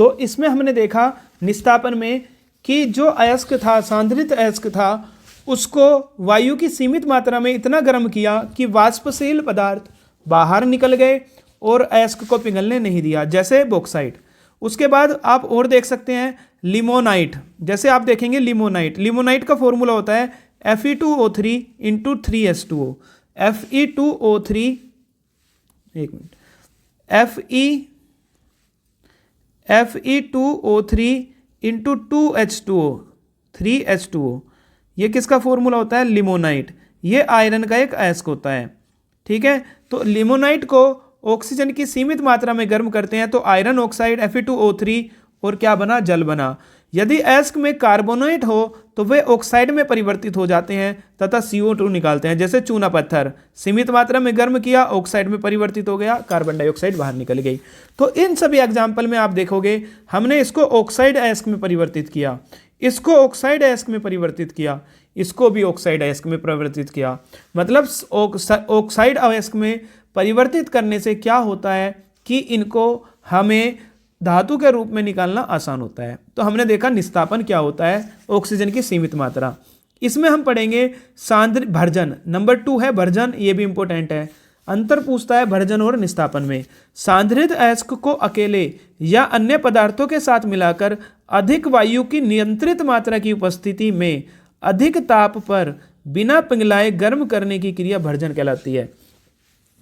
तो इसमें हमने देखा निस्तापन में कि जो अयस्क था, सांद्रित अयस्क था, उसको वायु की सीमित मात्रा में इतना गर्म किया कि वाष्पशील पदार्थ बाहर निकल गए और अयस्क को पिघलने नहीं दिया, जैसे बॉक्साइट। उसके बाद आप और देख सकते हैं लिमोनाइट। जैसे आप देखेंगे लिमोनाइट का फॉर्मूला होता है Fe2O3 इंटू 3H2O। Fe2O3, एक minute, Fe2O3 into 2H2O, 3H2O। ये किसका फॉर्मूला होता है? लिमोनाइट। ये आयरन का एक अयस्क होता है, ठीक है। तो लिमोनाइट को ऑक्सीजन की सीमित मात्रा में गर्म करते हैं तो आयरन ऑक्साइड Fe2O3 और क्या बना? जल बना। यदि अयस्क में कार्बोनेट हो तो वे ऑक्साइड में परिवर्तित हो जाते हैं तथा CO2 निकालते हैं, जैसे चूना पत्थर सीमित मात्रा में गर्म किया, ऑक्साइड में परिवर्तित हो गया, कार्बन डाइऑक्साइड बाहर निकल गई। तो इन सभी एग्जाम्पल में आप देखोगे हमने इसको ऑक्साइड अयस्क में परिवर्तित किया, इसको ऑक्साइड अयस्क में परिवर्तित किया, इसको भी ऑक्साइड अयस्क में परिवर्तित किया। मतलब ऑक्साइड अयस्क में परिवर्तित करने से क्या होता है कि इनको हमें धातु के रूप में निकालना आसान होता है। तो हमने देखा निस्तापन क्या होता है, ऑक्सीजन की सीमित मात्रा। इसमें हम पढ़ेंगे भर्जन। नंबर 2 है भर्जन, ये भी इंपॉर्टेंट है। अंतर पूछता है भर्जन और निस्तापन में। सांद्रित अयस्क को अकेले या अन्य पदार्थों के साथ मिलाकर अधिक वायु की नियंत्रित मात्रा की उपस्थिति में अधिक ताप पर बिना पिघलाए गर्म करने की क्रिया भर्जन कहलाती है।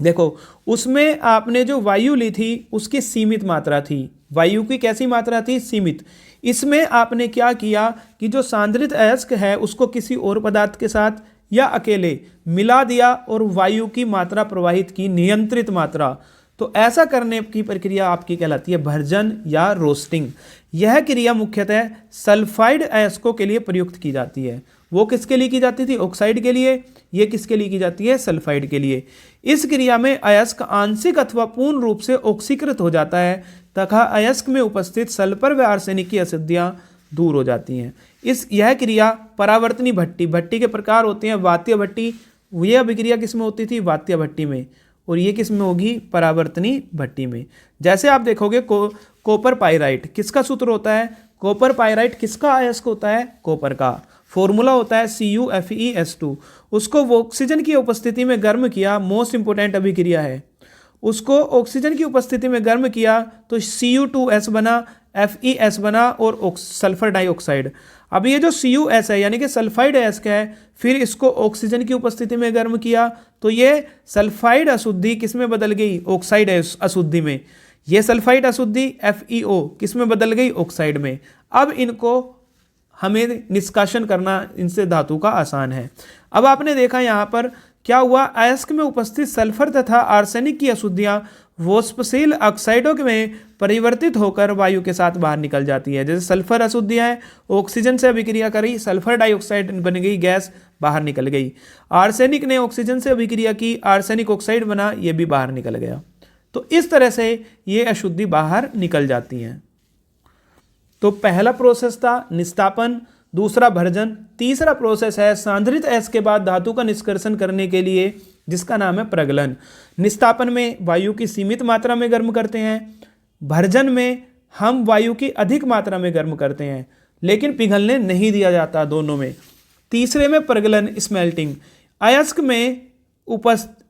देखो, उसमें आपने जो वायु ली थी उसकी सीमित मात्रा थी, वायु की कैसी मात्रा थी? सीमित। इसमें आपने क्या किया कि जो सांद्रित अयस्क है उसको किसी और पदार्थ के साथ या अकेले मिला दिया और वायु की मात्रा प्रवाहित की, नियंत्रित मात्रा। तो ऐसा करने की प्रक्रिया आपकी कहलाती है भर्जन या रोस्टिंग। यह क्रिया मुख्यतः सल्फाइड अयस्कों के लिए प्रयुक्त की जाती है। वो किसके लिए की जाती थी? ऑक्साइड के लिए। ये किसके लिए की जाती है? सल्फाइड के लिए। इस क्रिया में अयस्क आंशिक अथवा पूर्ण रूप से ऑक्सीकृत हो जाता है तथा अयस्क में उपस्थित सल्फर व आर्सेनिक की अशुद्धियां दूर हो जाती हैं। यह क्रिया परावर्तनी भट्टी के प्रकार होते हैं। वात्य भट्टी, यह अभिक्रिया किसमें होती थी? वात्य भट्टी में। और ये किस में होगी? परावर्तनी भट्टी में। जैसे आप देखोगे कॉपर पाइराइट किसका सूत्र होता है? कॉपर पाइराइट किसका अयस्क होता है? कॉपर का। फॉर्मूला होता है CuFeS2। उसको वो ऑक्सीजन की उपस्थिति में गर्म किया, मोस्ट इंपोर्टेंट अभिक्रिया है। उसको ऑक्सीजन की उपस्थिति में गर्म किया तो Cu2S बना, FeS बना और सल्फर डाइऑक्साइड। अब ये जो CuS है यानी कि सल्फाइड अयस्क है, फिर इसको ऑक्सीजन की उपस्थिति में गर्म किया तो ये सल्फाइड अशुद्धि किस में बदल गई? ऑक्साइड अशुद्धि में। ये सल्फाइड अशुद्धि FeO किस में बदल गई? ऑक्साइड में। अब इनको हमें निष्कासन करना इनसे धातु का आसान है। अब आपने देखा यहाँ पर क्या हुआ? अयस्क में उपस्थित सल्फर तथा आर्सेनिक की अशुद्धियां वाष्पशील ऑक्साइडों में परिवर्तित होकर वायु के साथ बाहर निकल जाती है। जैसे सल्फर अशुद्धियां हैं, ऑक्सीजन से अभिक्रिया करी, सल्फर डाइऑक्साइड बन गई, गैस बाहर निकल गई। आर्सेनिक ने ऑक्सीजन से अभिक्रिया की, आर्सेनिक ऑक्साइड बना, ये भी बाहर निकल गया। तो इस तरह से ये अशुद्धि बाहर निकल जाती हैं। तो पहला प्रोसेस था निस्तापन, दूसरा भर्जन, तीसरा प्रोसेस है सांद्रित अयस्क के बाद धातु का निष्कर्षण करने के लिए जिसका नाम है प्रगलन। निस्तापन में वायु की सीमित मात्रा में गर्म करते हैं, भर्जन में हम वायु की अधिक मात्रा में गर्म करते हैं लेकिन पिघलने नहीं दिया जाता दोनों में। तीसरे में प्रगलन स्मेल्टिंग।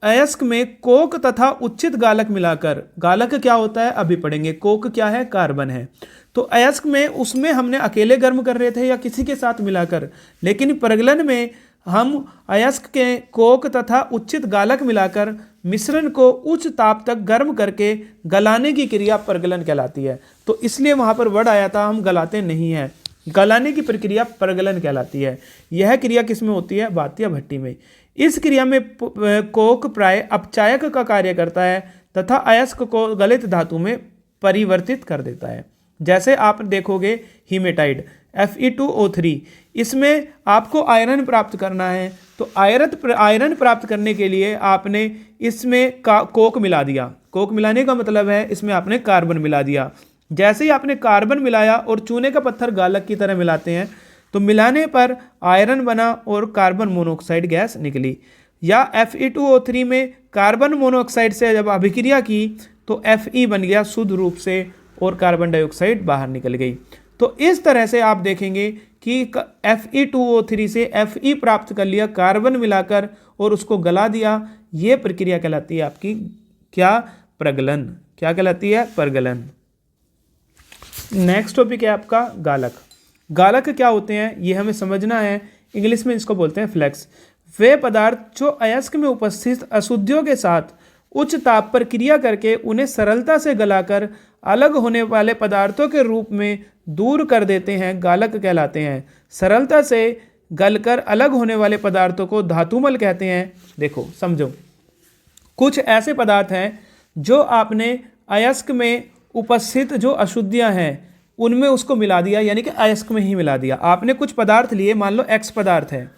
अयस्क में कोक तथा उच्चित गालक मिलाकर, गालक क्या होता है अभी पढ़ेंगे, कोक क्या है? कार्बन है। तो अयस्क में उसमें हमने अकेले गर्म कर रहे थे या किसी के साथ मिलाकर, लेकिन प्रगलन में हम अयस्क के कोक तथा उच्चित गालक मिलाकर मिश्रण को उच्च ताप तक गर्म करके गलाने की क्रिया प्रगलन कहलाती है। तो इसलिए वहां पर वर्ड आया था, हम गलाते नहीं हैं, गलाने की प्रक्रिया प्रगलन कहलाती है। यह क्रिया किस में होती है? वात्य भट्टी में। इस क्रिया में कोक प्राय अपचायक का कार्य करता है तथा अयस्क को गलित धातु में परिवर्तित कर देता है। जैसे आप देखोगे हीमेटाइड Fe2O3, इसमें आपको आयरन प्राप्त करना है तो आयरन प्राप्त करने के लिए आपने इसमें कोक मिला दिया। कोक मिलाने का मतलब है इसमें आपने कार्बन मिला दिया। जैसे ही आपने कार्बन मिलाया और चूने का पत्थर गालक की तरह मिलाते हैं तो मिलाने पर आयरन बना और कार्बन मोनोऑक्साइड गैस निकली। या Fe2O3 में कार्बन मोनोऑक्साइड से जब अभिक्रिया की तो Fe बन गया शुद्ध रूप से और कार्बन डाइऑक्साइड बाहर निकल गई। तो इस तरह से आप देखेंगे कि Fe2O3 से Fe प्राप्त कर लिया, कार्बन मिलाकर और उसको गला दिया। ये प्रक्रिया कहलाती है आपकी क्या? प्रगलन। क्या कहलाती है? प्रगलन। नेक्स्ट टॉपिक है आपका गालक। गालक क्या होते हैं ये हमें समझना है। इंग्लिश में इसको बोलते हैं फ्लेक्स। वे पदार्थ जो अयस्क में उपस्थित अशुद्धियों के साथ उच्च ताप पर क्रिया करके उन्हें सरलता से गलाकर अलग होने वाले पदार्थों के रूप में दूर कर देते हैं, गालक कहलाते हैं। सरलता से गलकर अलग होने वाले पदार्थों को धातुमल कहते हैं। देखो समझो, कुछ ऐसे पदार्थ हैं जो आपने अयस्क में उपस्थित जो अशुद्धियां हैं उनमें उसको मिला दिया, यानी कि अयस्क में ही मिला दिया। आपने कुछ पदार्थ लिए, मान लो एक्स पदार्थ है,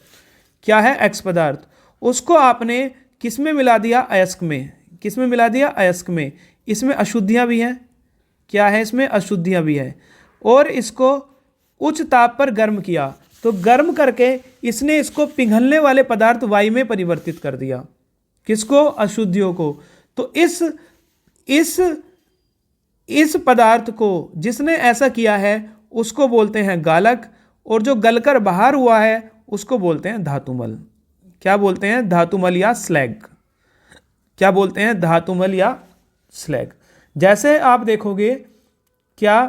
क्या है? एक्स पदार्थ। उसको आपने किस में मिला दिया? अयस्क में। किस में मिला दिया? अयस्क में। इसमें अशुद्धियां भी हैं। क्या है? इसमें अशुद्धियां भी हैं। और इसको उच्च ताप पर गर्म किया, तो गर्म करके इसने इसको पिघलने वाले पदार्थ वायु में परिवर्तित कर दिया। किसको? अशुद्धियों को। तो इस पदार्थ को जिसने ऐसा किया है उसको बोलते हैं गालक, और जो गलकर बाहर हुआ है उसको बोलते हैं धातुमल। क्या बोलते हैं? धातुमल या स्लैग। क्या बोलते हैं? धातुमल या स्लैग। जैसे आप देखोगे क्या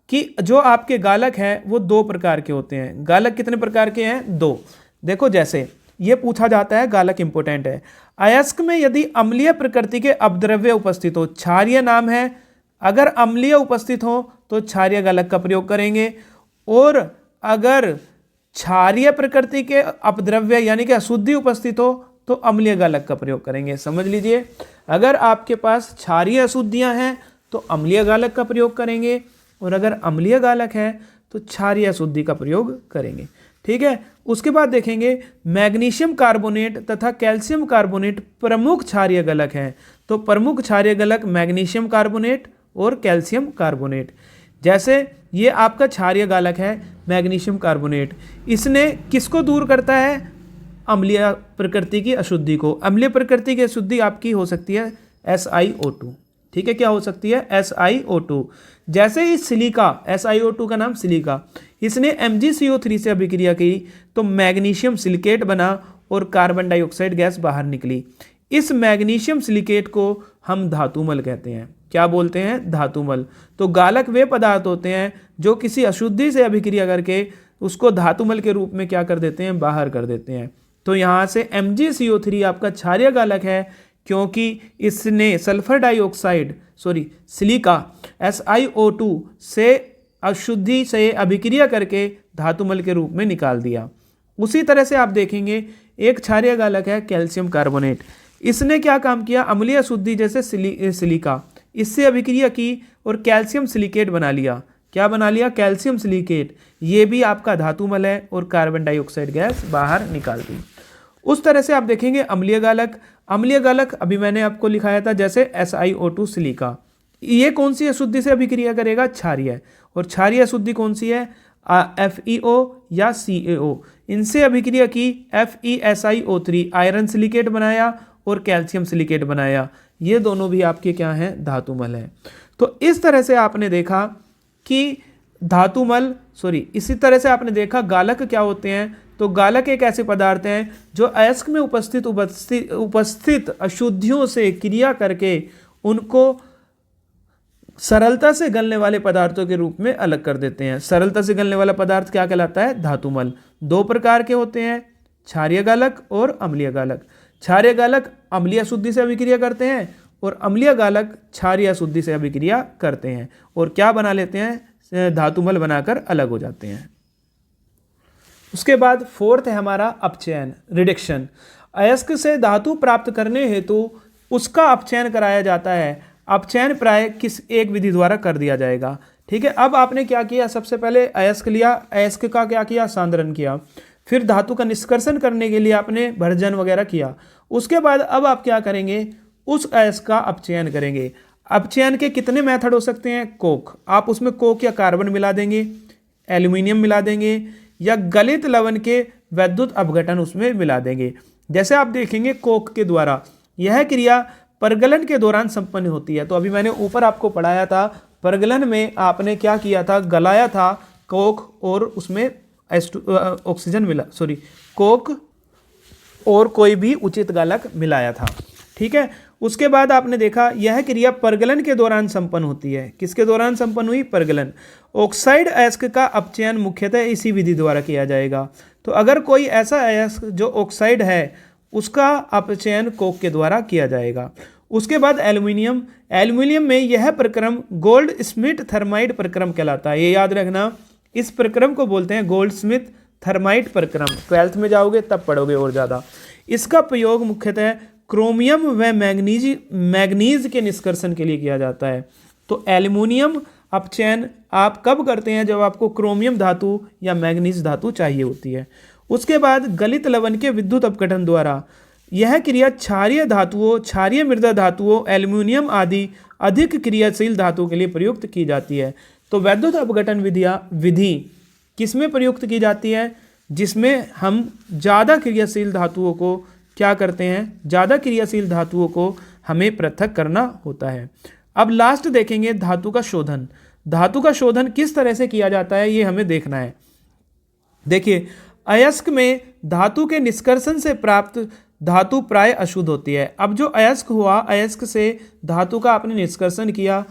कि जो आपके गालक हैं वो दो प्रकार के होते हैं। गालक कितने प्रकार के हैं? दो। देखो जैसे ये पूछा जाता है, गालक इंपोर्टेंट है। अयस्क में यदि अम्लीय प्रकृति के अपद्रव्य उपस्थित हो, क्षारीय नाम है, अगर अम्लीय उपस्थित हो तो क्षारीय गालक का प्रयोग करेंगे, और अगर क्षारीय प्रकृति के अपद्रव्य यानी कि अशुद्धि उपस्थित हो तो अम्लीय गालक का प्रयोग करेंगे। समझ लीजिए, अगर आपके पास क्षारीय अशुद्धियां हैं तो अम्लीय गालक का प्रयोग करेंगे, और अगर अम्लीय गालक है तो क्षारीय अशुद्धि का प्रयोग करेंगे। ठीक है। उसके बाद देखेंगे मैग्नीशियम कार्बोनेट तथा कैल्शियम कार्बोनेट प्रमुख क्षारीय गलक हैं। तो प्रमुख क्षारीय गलक मैग्नीशियम कार्बोनेट और कैल्शियम कार्बोनेट। जैसे ये आपका क्षारीय गालक है मैग्नीशियम कार्बोनेट, इसने किसको दूर करता है? अम्लीय प्रकृति की अशुद्धि को। अम्लीय प्रकृति की अशुद्धि आपकी हो सकती है SiO2। ठीक है, क्या हो सकती है? SiO2। जैसे ही सिलिका, SiO2 का नाम सिलिका, इसने MgCO3 से अभिक्रिया की तो मैग्नीशियम सिलिकेट बना और कार्बन डाइऑक्साइड गैस बाहर निकली। इस मैग्नीशियम सिलिकेट को हम धातुमल कहते हैं। क्या बोलते हैं? धातुमल। तो गालक वे पदार्थ होते हैं जो किसी अशुद्धि से अभिक्रिया करके उसको धातुमल के रूप में क्या कर देते हैं? बाहर कर देते हैं। तो यहाँ से MgCO3 आपका क्षारीय गालक है, क्योंकि इसने सल्फर डाइऑक्साइड सिलिका SiO2 से अशुद्धि से अभिक्रिया करके धातुमल के रूप में निकाल दिया। उसी तरह से आप देखेंगे एक क्षारीय गालक है कैल्शियम कार्बोनेट। इसने क्या काम किया? अम्लीय अशुद्धि जैसे सिलिका, इससे अभिक्रिया की और कैल्शियम सिलिकेट बना लिया। क्या बना लिया? Calcium silicate. ये भी आपका धातुमल है और कार्बन डाइऑक्साइड गैस बाहर निकाल दी। उस तरह से आप देखेंगे अम्लीय गालक। अम्लीय गालक अभी मैंने आपको लिखाया था जैसे SiO2 सिलिका। ये कौन सी अशुद्धि से अभिक्रिया करेगा? क्षारीय। और क्षारीय अशुद्धि कौन सी है? FeO या CaO। इनसे अभिक्रिया की FeSiO3 आयरन सिलिकेट बनाया और कैल्शियम सिलिकेट बनाया। ये दोनों भी आपके क्या हैं? धातुमल हैं। तो इस तरह से आपने देखा कि इसी तरह से आपने देखा गालक क्या होते हैं। तो गालक एक ऐसे पदार्थ हैं जो अयस्क में उपस्थित अशुद्धियों से क्रिया करके उनको सरलता से गलने वाले पदार्थों के रूप में अलग कर देते हैं। सरलता से गलने वाला पदार्थ क्या कहलाता है? धातुमल। दो प्रकार के होते हैं, क्षारीय गालक और अम्लीय गालक। क्षारीय गालक अम्लीय अशुद्धि से अभिक्रिया करते हैं और अम्लीय गालक क्षारीय अशुद्धि से अभिक्रिया करते हैं और क्या बना लेते हैं? धातुमल बनाकर अलग हो जाते हैं। उसके बाद फोर्थ है हमारा अपचयन, रिडक्शन। अयस्क से धातु प्राप्त करने हेतु उसका अपचयन कराया जाता है। अपचयन प्राय किस एक विधि द्वारा कर दिया जाएगा। ठीक है। अब आपने क्या किया? सबसे पहले अयस्क लिया, अयस्क का क्या किया? सांद्रण किया। फिर धातु का निष्कर्षण करने के लिए आपने भर्जन वगैरह किया। उसके बाद अब आप क्या करेंगे? उस अयस्क का अपचयन करेंगे। अपचयन के कितने मेथड हो सकते हैं? कोक। आप उसमें कोक या कार्बन मिला देंगे, एल्यूमिनियम मिला देंगे, या गलित लवण के वैद्युत अपघटन उसमें मिला देंगे। जैसे आप देखेंगे कोक के द्वारा यह क्रिया परगलन के दौरान संपन्न होती है। तो अभी मैंने ऊपर आपको पढ़ाया था प्रगलन में आपने क्या किया था, गलाया था कोक और उसमें ऑक्सीजन मिला, सॉरी कोक और कोई भी उचित गलक मिलाया था। ठीक है, उसके बाद आपने देखा यह क्रिया प्रगलन के दौरान संपन्न होती है। किसके दौरान संपन्न हुई? प्रगलन। ऑक्साइड अयस्क का अपचयन मुख्यतः इसी विधि द्वारा किया जाएगा। तो अगर कोई ऐसा अयस्क जो ऑक्साइड है उसका अपचयन कोक के द्वारा किया जाएगा। उसके बाद एल्युमिनियम। एल्युमिनियम में यह प्रक्रम गोल्डस्मिथ थर्माइट प्रक्रम कहलाता है। ये याद रखना, इस प्रक्रम को बोलते हैं गोल्डस्मिथ थर्माइट प्रक्रम। 12th में जाओगे तब पढ़ोगे और ज़्यादा। इसका प्रयोग मुख्यतः क्रोमियम व मैग्नीज के निष्कर्षण के लिए किया जाता है। तो एल्युमिनियम अपचयन आप कब करते हैं? जब आपको क्रोमियम धातु या मैग्नीज धातु चाहिए होती है। उसके बाद गलित लवण के विद्युत अपघटन द्वारा यह क्रिया क्षारीय धातुओं, क्षारीय मृदा धातुओं, एल्युमिनियम आदि अधिक क्रियाशील धातुओं के लिए प्रयुक्त की जाती है। तो विद्युत अपघटन विधि किसमें प्रयुक्त की जाती है? जिसमें हम ज़्यादा क्रियाशील धातुओं को क्या करते हैं, ज़्यादा क्रियाशील धातुओं को हमें पृथक करना होता है। अब लास्ट देखेंगे धातु का शोधन। धातु का शोधन किस तरह से किया जाता है ये हमें देखना है। देखिए, अयस्क में धातु के निष्कर्षण से प्राप्त धातु प्राय अशुद्ध होती है। अब जो अयस्क हुआ, अयस्क से धातु का आपने निष्कर्षण किया,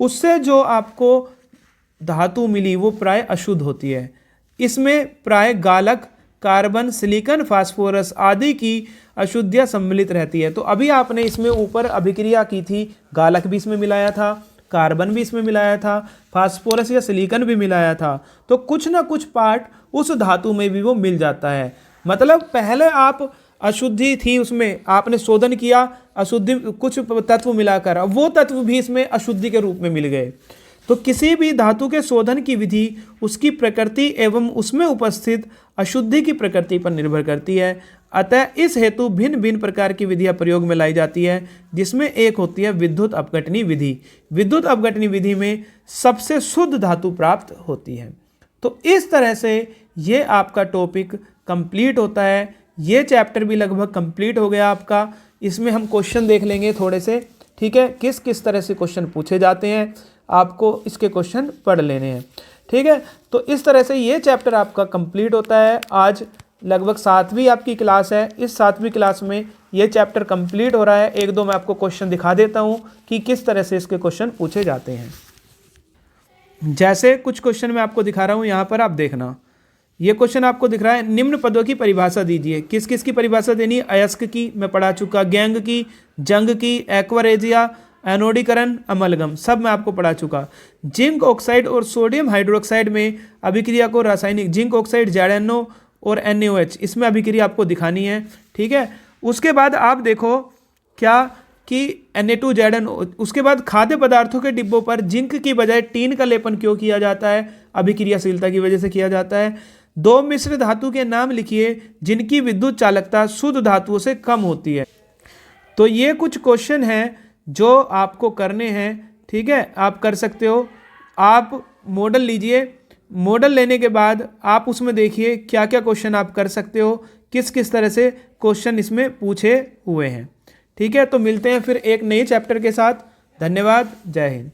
उससे जो आपको धातु मिली वो प्राय अशुद्ध होती है। इसमें प्राय गालक, कार्बन, सिलिकॉन, फास्फोरस आदि की अशुद्धियाँ सम्मिलित रहती है। तो अभी आपने इसमें ऊपर अभिक्रिया की थी, गालक भी इसमें मिलाया था, कार्बन भी इसमें मिलाया था, फास्फोरस या सिलिकॉन भी मिलाया था। तो कुछ ना कुछ पार्ट उस धातु में भी वो मिल जाता है। मतलब पहले आप अशुद्धि थी उसमें, आपने शोधन किया, अशुद्धि कुछ तत्व मिलाकर, अब वो तत्व भी इसमें अशुद्धि के रूप में मिल गए। तो किसी भी धातु के शोधन की विधि उसकी प्रकृति एवं उसमें उपस्थित अशुद्धि की प्रकृति पर निर्भर करती है। अतः इस हेतु भिन्न भिन्न प्रकार की विधियां प्रयोग में लाई जाती है, जिसमें एक होती है विद्युत अपघटनी विधि। विद्युत अपघटनी विधि में सबसे शुद्ध धातु प्राप्त होती है। तो इस तरह से ये आपका टॉपिक कंप्लीट होता है। ये चैप्टर भी लगभग कंप्लीट हो गया आपका। इसमें हम क्वेश्चन देख लेंगे थोड़े से, ठीक है, किस किस तरह से क्वेश्चन पूछे जाते हैं, आपको इसके क्वेश्चन पढ़ लेने हैं। ठीक है, तो इस तरह से ये चैप्टर आपका कंप्लीट होता है। आज लगभग 7वीं आपकी क्लास है। इस 7वीं क्लास में ये चैप्टर कंप्लीट हो रहा है। एक दो मैं आपको क्वेश्चन दिखा देता हूँ कि किस तरह से इसके क्वेश्चन पूछे जाते हैं। जैसे कुछ क्वेश्चन मैं आपको दिखा रहा हूँ, यहाँ पर आप देखना। ये क्वेश्चन आपको दिख रहा है, निम्न पदों की परिभाषा दीजिए। किस किस की परिभाषा देनी है? अयस्क की मैं पढ़ा चुका, गैंग की, जंग की, एक्वारेजिया, एनोडीकरण, अमलगम, सब मैं आपको पढ़ा चुका। जिंक ऑक्साइड और सोडियम हाइड्रोक्साइड में अभिक्रिया को रासायनिक, जिंक ऑक्साइड ZnO और NaOH, इसमें अभिक्रिया आपको दिखानी है। ठीक है, उसके बाद आप देखो क्या कि Na2ZnO। उसके बाद खाद्य पदार्थों के डिब्बों पर जिंक की बजाय टीन का लेपन क्यों किया जाता है? अभिक्रियाशीलता की वजह से किया जाता है। 2 मिश्र धातु के नाम लिखिए जिनकी विद्युत चालकता शुद्ध धातुओं से कम होती है। तो ये कुछ क्वेश्चन हैं जो आपको करने हैं। ठीक है, आप कर सकते हो। आप मॉडल लीजिए, मॉडल लेने के बाद आप उसमें देखिए क्या क्या क्वेश्चन आप कर सकते हो, किस किस तरह से क्वेश्चन इसमें पूछे हुए हैं। ठीक है, तो मिलते हैं फिर एक नए चैप्टर के साथ। धन्यवाद, जय हिंद।